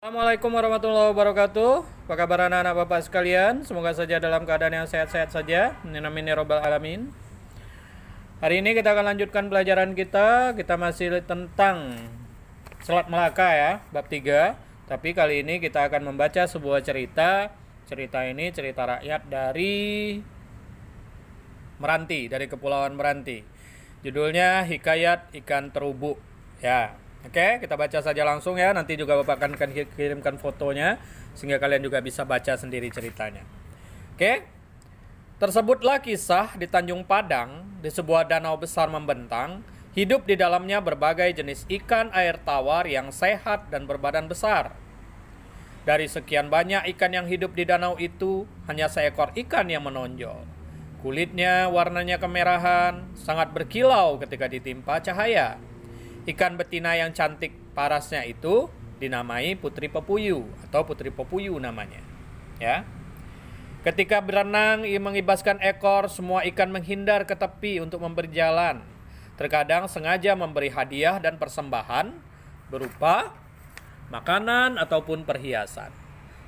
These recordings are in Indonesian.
Assalamualaikum warahmatullahi wabarakatuh. Apa kabar anak-anak bapak sekalian? Semoga saja dalam keadaan yang sehat-sehat saja. Amin ya robbal alamin. Hari ini kita akan lanjutkan pelajaran kita. Kita masih tentang Selat Melaka ya, bab 3. Tapi kali ini kita akan membaca sebuah cerita. Cerita ini cerita rakyat dari Meranti, dari Kepulauan Meranti. Judulnya Hikayat Ikan Terubuk. Ya. Oke, kita baca saja langsung ya. Nanti juga Bapak akan kirimkan fotonya sehingga kalian juga bisa baca sendiri ceritanya. Oke. Tersebutlah kisah di Tanjung Padang, di sebuah danau besar membentang, hidup di dalamnya berbagai jenis ikan air tawar yang sehat dan berbadan besar. Dari sekian banyak ikan yang hidup di danau itu, hanya seekor ikan yang menonjol. Kulitnya warnanya kemerahan, sangat berkilau ketika ditimpa cahaya. Ikan betina yang cantik parasnya itu dinamai Putri Pepuyu atau Putri Pepuyu namanya. Ya. Ketika berenang, ia mengibaskan ekor, semua ikan menghindar ke tepi untuk memberi jalan. Terkadang sengaja memberi hadiah dan persembahan berupa makanan ataupun perhiasan.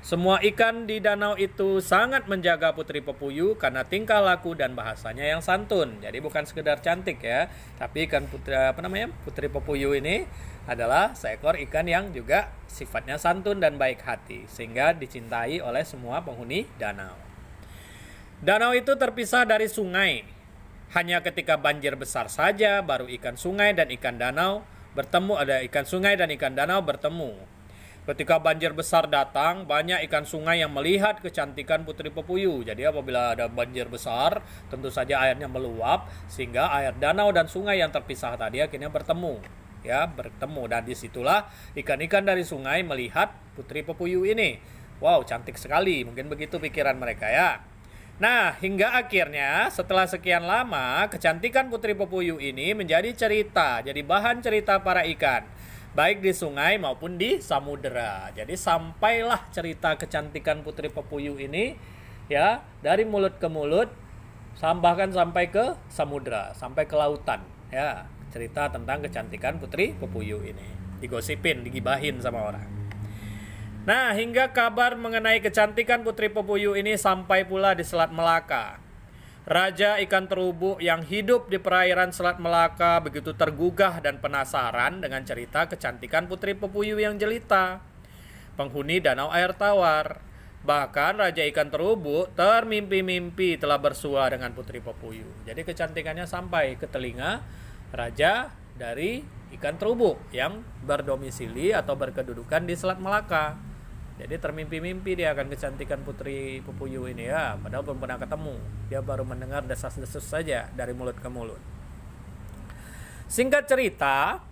Semua ikan di danau itu sangat menjaga Putri Pepuyu karena tingkah laku dan bahasanya yang santun. Jadi bukan sekedar cantik ya, tapi ikan Putri Pepuyu ini adalah seekor ikan yang juga sifatnya santun dan baik hati, sehingga dicintai oleh semua penghuni danau. Danau itu terpisah dari sungai. Hanya ketika banjir besar saja baru ikan sungai dan ikan danau bertemu, ada ikan sungai dan ikan danau bertemu. Ketika banjir besar datang, banyak ikan sungai yang melihat kecantikan Putri Pepuyu. Jadi apabila ada banjir besar, tentu saja airnya meluap sehingga air danau dan sungai yang terpisah tadi akhirnya bertemu. Ya, bertemu, dan disitulah ikan-ikan dari sungai melihat Putri Pepuyu ini. Wow, cantik sekali. Mungkin begitu pikiran mereka ya. Nah, hingga akhirnya setelah sekian lama, kecantikan Putri Pepuyu ini menjadi cerita, jadi bahan cerita para ikan, baik di sungai maupun di samudera. Jadi sampailah cerita kecantikan Putri Pepuyu ini ya dari mulut ke mulut, bahkan sampai ke samudera, sampai ke lautan ya. Cerita tentang kecantikan Putri Pepuyu ini digosipin, digibahin sama orang. Nah, hingga kabar mengenai kecantikan Putri Pepuyu ini sampai pula di Selat Melaka. Raja ikan terubuk yang hidup di perairan Selat Melaka begitu tergugah dan penasaran dengan cerita kecantikan Putri Pepuyu yang jelita, penghuni danau air tawar. Bahkan Raja ikan terubuk termimpi-mimpi telah bersua dengan Putri Pepuyu. Jadi kecantikannya sampai ke telinga Raja dari ikan terubuk yang berdomisili atau berkedudukan di Selat Melaka. Jadi termimpi-mimpi dia akan kecantikan Putri Pepuyu ini ya, padahal belum pernah ketemu. Dia baru mendengar desas-desus saja dari mulut ke mulut. Singkat cerita,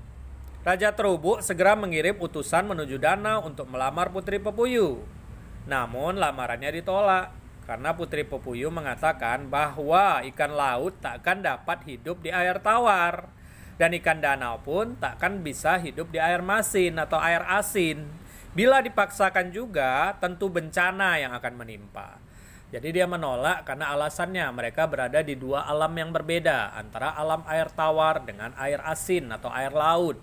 Raja Terubuk segera mengirim utusan menuju danau untuk melamar Putri Pepuyu. Namun lamarannya ditolak karena Putri Pepuyu mengatakan bahwa ikan laut takkan dapat hidup di air tawar dan ikan danau pun takkan bisa hidup di air masin atau air asin. Bila dipaksakan juga, tentu bencana yang akan menimpa. Jadi dia menolak karena alasannya mereka berada di dua alam yang berbeda, antara alam air tawar dengan air asin atau air laut.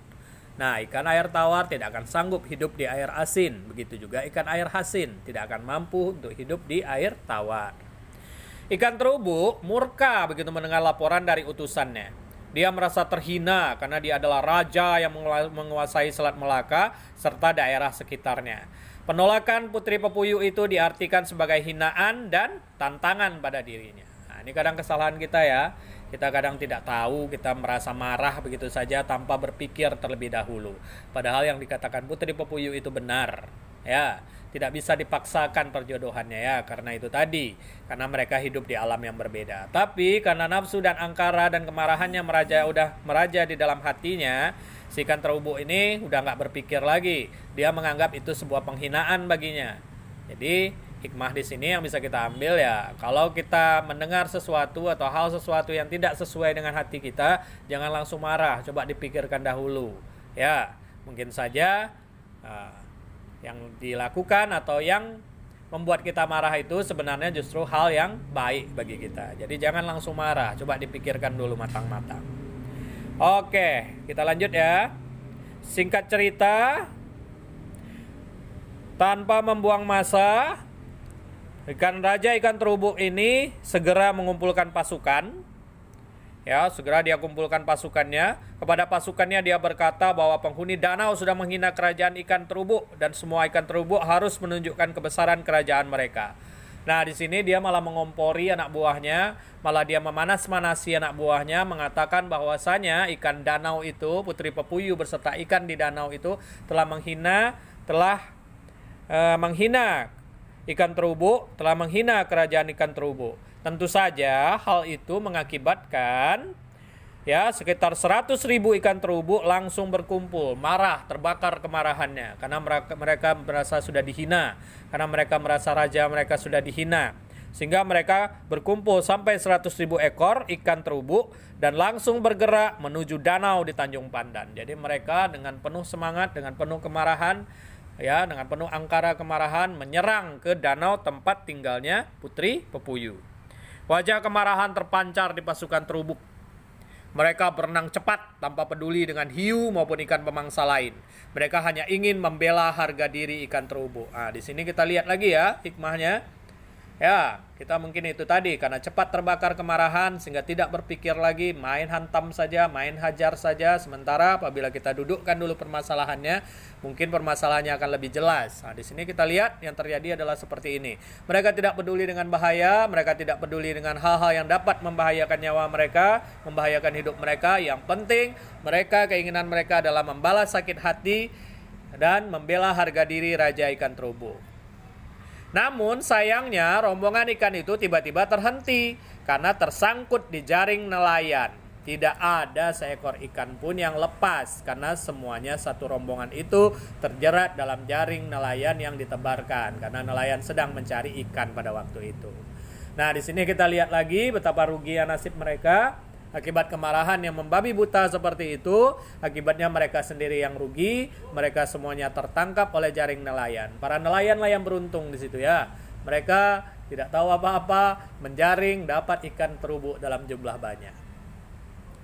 Nah, ikan air tawar tidak akan sanggup hidup di air asin, begitu juga ikan air asin tidak akan mampu untuk hidup di air tawar. Ikan terubuk murka begitu mendengar laporan dari utusannya. Dia merasa terhina karena dia adalah raja yang menguasai Selat Melaka serta daerah sekitarnya. Penolakan Putri Pepuyu itu diartikan sebagai hinaan dan tantangan pada dirinya. Nah, ini kadang kesalahan kita ya. Kita kadang tidak tahu, kita merasa marah begitu saja tanpa berpikir terlebih dahulu. Padahal yang dikatakan Putri Pepuyu itu benar. Ya, tidak bisa dipaksakan perjodohannya ya, karena itu tadi, karena mereka hidup di alam yang berbeda. Tapi karena nafsu dan angkara dan kemarahannya meraja di dalam hatinya, si ikan terubuk ini udah nggak berpikir lagi. Dia menganggap itu sebuah penghinaan baginya. Jadi hikmah di sini yang bisa kita ambil ya, kalau kita mendengar sesuatu atau hal sesuatu yang tidak sesuai dengan hati kita, jangan langsung marah, coba dipikirkan dahulu. Ya, mungkin saja yang dilakukan atau yang membuat kita marah itu sebenarnya justru hal yang baik bagi kita. Jadi jangan langsung marah, coba dipikirkan dulu matang-matang. Oke, kita lanjut ya. Singkat cerita, Tanpa membuang masa, Raja Ikan Terubuk ini segera mengumpulkan pasukan. Ya, segera dia kumpulkan pasukannya. Kepada pasukannya dia berkata bahwa penghuni danau sudah menghina kerajaan ikan terubuk dan semua ikan terubuk harus menunjukkan kebesaran kerajaan mereka. Nah, di sini dia malah mengompori anak buahnya, malah dia memanas-manasi anak buahnya, mengatakan bahwasanya ikan danau itu, Putri Pepuyuh beserta ikan di danau itu telah menghina ikan terubuk, telah menghina kerajaan ikan terubuk. Tentu saja hal itu mengakibatkan sekitar 100.000 ikan terubuk langsung berkumpul, marah, terbakar kemarahannya karena mereka merasa sudah dihina, karena mereka merasa raja mereka sudah dihina. Sehingga mereka berkumpul sampai 100.000 ekor ikan terubuk dan langsung bergerak menuju danau di Tanjung Pandan. Jadi mereka dengan penuh semangat, dengan penuh kemarahan, dengan penuh angkara kemarahan menyerang ke danau tempat tinggalnya Putri Pepuyuh. Wajah kemarahan terpancar di pasukan terubuk. Mereka berenang cepat tanpa peduli dengan hiu maupun ikan pemangsa lain. Mereka hanya ingin membela harga diri ikan terubuk. Nah, di sini kita lihat lagi ya hikmahnya. Ya, kita mungkin itu tadi karena cepat terbakar kemarahan sehingga tidak berpikir lagi, main hantam saja, main hajar saja. Sementara apabila kita dudukkan dulu permasalahannya, mungkin permasalahannya akan lebih jelas. Nah, di sini kita lihat yang terjadi adalah seperti ini. Mereka tidak peduli dengan bahaya, mereka tidak peduli dengan hal-hal yang dapat membahayakan nyawa mereka, membahayakan hidup mereka. Yang penting keinginan mereka adalah membalas sakit hati dan membela harga diri Raja Ikan Terubuk. Namun sayangnya rombongan ikan itu tiba-tiba terhenti karena tersangkut di jaring nelayan. Tidak ada seekor ikan pun yang lepas karena semuanya satu rombongan itu terjerat dalam jaring nelayan yang ditebarkan karena nelayan sedang mencari ikan pada waktu itu. Nah, di sini kita lihat lagi betapa ruginya nasib mereka. Akibat kemarahan yang membabi buta seperti itu, akibatnya mereka sendiri yang rugi, mereka semuanya tertangkap oleh jaring nelayan. Para nelayanlah yang beruntung di situ ya. Mereka tidak tahu apa-apa, menjaring dapat ikan terubuk dalam jumlah banyak.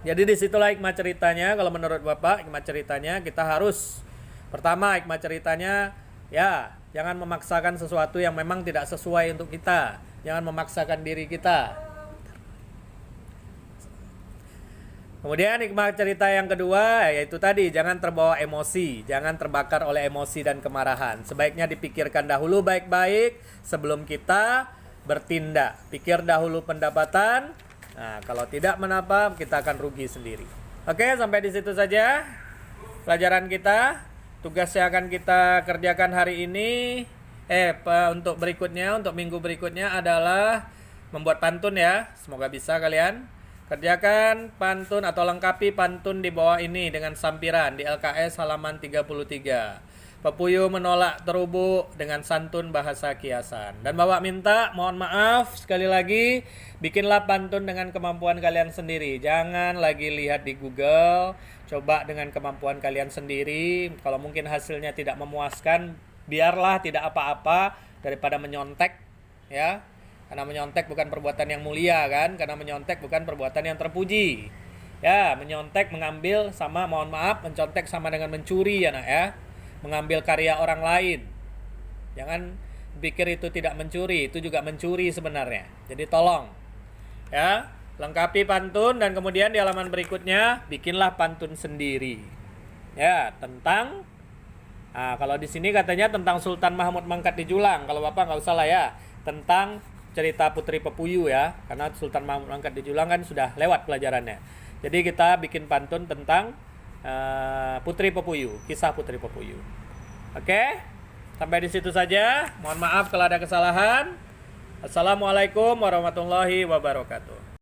Jadi disitulah hikmah ceritanya. Kalau menurut Bapak, hikmah ceritanya kita harus pertama hikmah ceritanya jangan memaksakan sesuatu yang memang tidak sesuai untuk kita. Jangan memaksakan diri kita. Kemudian hikmah cerita yang kedua yaitu tadi jangan terbawa emosi, jangan terbakar oleh emosi dan kemarahan. Sebaiknya dipikirkan dahulu baik-baik sebelum kita bertindak. Pikir dahulu pendapatan. Nah, kalau tidak menapa kita akan rugi sendiri. Oke, sampai di situ saja pelajaran kita. Tugas yang akan kita kerjakan hari ini untuk minggu berikutnya adalah membuat pantun ya. Semoga bisa kalian. Kerjakan pantun atau lengkapi pantun di bawah ini dengan sampiran di LKS halaman 33. Pepuyuh menolak terubuk dengan santun bahasa kiasan. Dan Bapak minta, mohon maaf sekali lagi, bikinlah pantun dengan kemampuan kalian sendiri. Jangan lagi lihat di Google, coba dengan kemampuan kalian sendiri. Kalau mungkin hasilnya tidak memuaskan, biarlah tidak apa-apa daripada menyontek ya. Karena menyontek bukan perbuatan yang mulia kan, karena menyontek bukan perbuatan yang terpuji. Ya, menyontek mengambil sama, mohon maaf, mencontek sama dengan mencuri ya nak ya. Mengambil karya orang lain. Jangan pikir itu tidak mencuri, itu juga mencuri sebenarnya. Jadi tolong ya, lengkapi pantun dan kemudian di halaman berikutnya bikinlah pantun sendiri. Ya, tentang kalau di sini katanya tentang Sultan Mahmud Mangkat di Julang. Kalau Bapak nggak usah lah ya. Tentang cerita Putri Pepuyuh ya, karena Sultan Mahmud Mangkat di Julang kan sudah lewat pelajarannya. Jadi kita bikin pantun tentang Putri Pepuyuh, kisah Putri Pepuyuh. Oke, sampai di situ saja. Mohon maaf kalau ada kesalahan. Assalamualaikum warahmatullahi wabarakatuh.